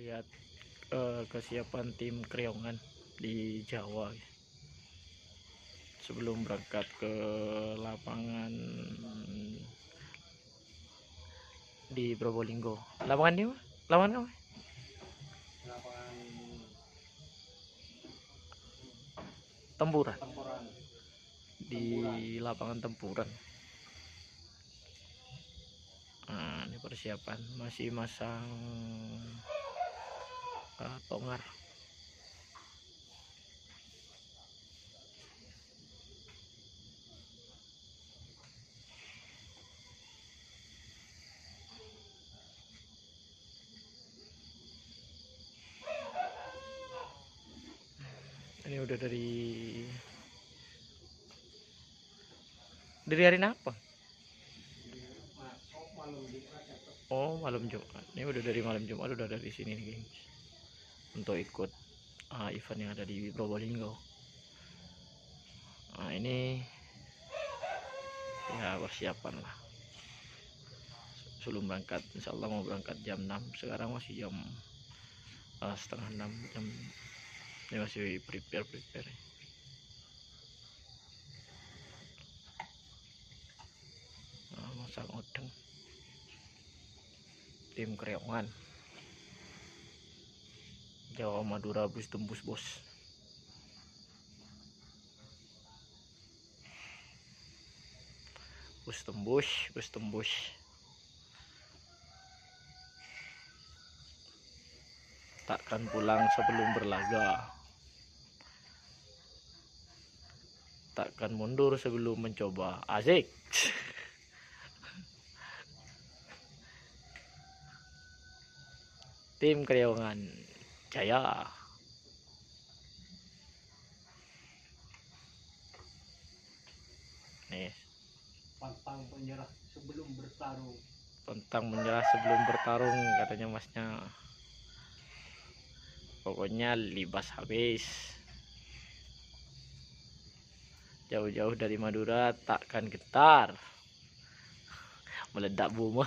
lihat kesiapan tim Kriongan di Jawa sebelum berangkat ke lapangan di Probolinggo. Lapangan di mana? Lapangan apa? Lapangan Tempuran. Tempuran. Di lapangan Tempuran. Nah, ini persiapan masih masang tongar. Ini udah dari hari apa? Oh, malam Jumat. Ini udah dari malam Jumat, udah dari sini nih, gengs, untuk ikut event yang ada di Probolinggo. Nah, ini ya persiapan lah sebelum berangkat. Insya Allah mau berangkat jam 6. Sekarang masih jam setengah 6. Ini masih prepare. Masak udang tim Kriongan Jawa Madura bus tembus bos. Bus tembus. Takkan pulang sebelum berlaga. Takkan mundur sebelum mencoba. Asik. Tim Kriongan Jaya. Nih, Pantang menyerah sebelum bertarung. Pantang menyerah sebelum bertarung, katanya masnya. Pokoknya libas habis. Jauh-jauh dari Madura takkan gentar. Meledak bom.